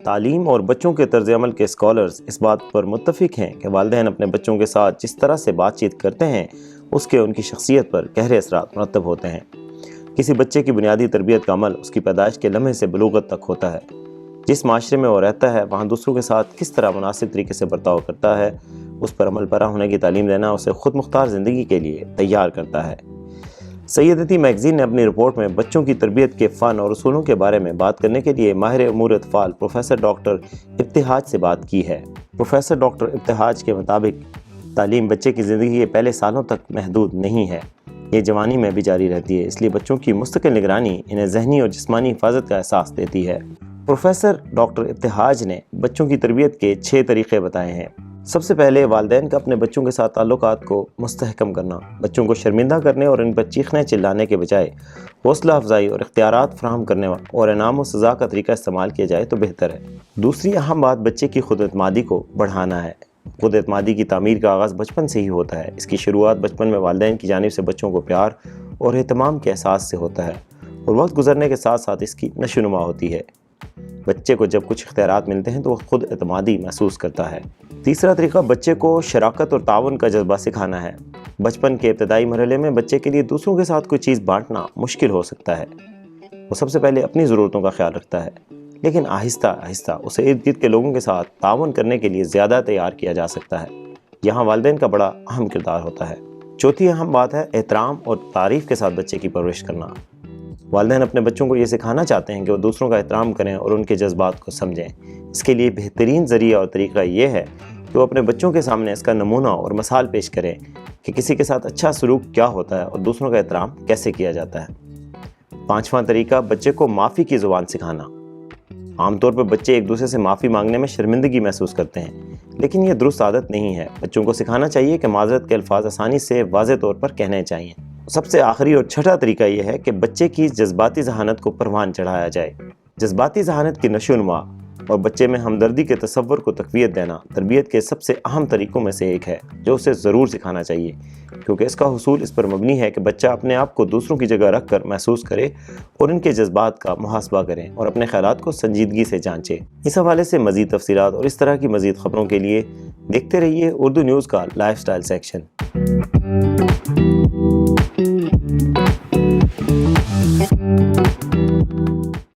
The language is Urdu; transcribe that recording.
تعلیم اور بچوں کے طرز عمل کے اسکالرز اس بات پر متفق ہیں کہ والدین اپنے بچوں کے ساتھ جس طرح سے بات چیت کرتے ہیں اس کے ان کی شخصیت پر گہرے اثرات مرتب ہوتے ہیں۔ کسی بچے کی بنیادی تربیت کا عمل اس کی پیدائش کے لمحے سے بلوغت تک ہوتا ہے۔ جس معاشرے میں وہ رہتا ہے وہاں دوسروں کے ساتھ کس طرح مناسب طریقے سے برتاؤ کرتا ہے، اس پر عمل پیرا ہونے کی تعلیم دینا اسے خود مختار زندگی کے لیے تیار کرتا ہے۔ سیدتی میگزین نے اپنی رپورٹ میں بچوں کی تربیت کے فن اور اصولوں کے بارے میں بات کرنے کے لیے ماہر امور اطفال پروفیسر ڈاکٹر ابتہاج سے بات کی ہے۔ پروفیسر ڈاکٹر ابتہاج کے مطابق تعلیم بچے کی زندگی کے پہلے سالوں تک محدود نہیں ہے، یہ جوانی میں بھی جاری رہتی ہے، اس لیے بچوں کی مستقل نگرانی انہیں ذہنی اور جسمانی حفاظت کا احساس دیتی ہے۔ پروفیسر ڈاکٹر ابتہاج نے بچوں کی تربیت کے 6 طریقے بتائے ہیں۔ سب سے پہلے والدین کا اپنے بچوں کے ساتھ تعلقات کو مستحکم کرنا۔ بچوں کو شرمندہ کرنے اور ان پر چیخنے چلانے کے بجائے حوصلہ افزائی اور اختیارات فراہم کرنے اور انعام و سزا کا طریقہ استعمال کیا جائے تو بہتر ہے۔ دوسری اہم بات بچے کی خود اعتمادی کو بڑھانا ہے۔ خود اعتمادی کی تعمیر کا آغاز بچپن سے ہی ہوتا ہے۔ اس کی شروعات بچپن میں والدین کی جانب سے بچوں کو پیار اور اہتمام کے احساس سے ہوتا ہے اور وقت گزرنے کے ساتھ ساتھ اس کی نشو و نما ہوتی ہے۔ بچے کو جب کچھ اختیارات ملتے ہیں تو وہ خود اعتمادی محسوس کرتا ہے۔ تیسرا طریقہ بچے کو شراکت اور تعاون کا جذبہ سکھانا ہے۔ بچپن کے ابتدائی مرحلے میں بچے کے لیے دوسروں کے ساتھ کوئی چیز بانٹنا مشکل ہو سکتا ہے۔ وہ سب سے پہلے اپنی ضرورتوں کا خیال رکھتا ہے، لیکن آہستہ آہستہ اسے ارد گرد کے لوگوں کے ساتھ تعاون کرنے کے لیے زیادہ تیار کیا جا سکتا ہے۔ یہاں والدین کا بڑا اہم کردار ہوتا ہے۔ چوتھی اہم بات ہے احترام اور تعریف کے ساتھ بچے کی پرورش کرنا۔ والدین اپنے بچوں کو یہ سکھانا چاہتے ہیں کہ وہ دوسروں کا احترام کریں اور ان کے جذبات کو سمجھیں۔ اس کے لیے بہترین ذریعہ اور طریقہ یہ ہے کہ وہ اپنے بچوں کے سامنے اس کا نمونہ اور مثال پیش کریں کہ کسی کے ساتھ اچھا سلوک کیا ہوتا ہے اور دوسروں کا احترام کیسے کیا جاتا ہے۔ پانچواں طریقہ بچے کو معافی کی زبان سکھانا۔ عام طور پر بچے ایک دوسرے سے معافی مانگنے میں شرمندگی محسوس کرتے ہیں، لیکن یہ درست عادت نہیں ہے۔ بچوں کو سکھانا چاہیے کہ معذرت کے الفاظ آسانی سے واضح طور پر کہنے چاہیے۔ سب سے آخری اور چھٹا طریقہ یہ ہے کہ بچے کی جذباتی ذہانت کو پروان چڑھایا جائے۔ جذباتی ذہانت کی نشو و نما اور بچے میں ہمدردی کے تصور کو تقویت دینا تربیت کے سب سے اہم طریقوں میں سے ایک ہے جو اسے ضرور سکھانا چاہیے، کیونکہ اس کا حصول اس پر مبنی ہے کہ بچہ اپنے آپ کو دوسروں کی جگہ رکھ کر محسوس کرے اور ان کے جذبات کا محاسبہ کرے اور اپنے خیالات کو سنجیدگی سے جانچے۔ اس حوالے سے مزید تفصیلات اور اس طرح کی مزید خبروں کے لیے دیکھتے رہیے اردو نیوز کا لائف سٹائل سیکشن۔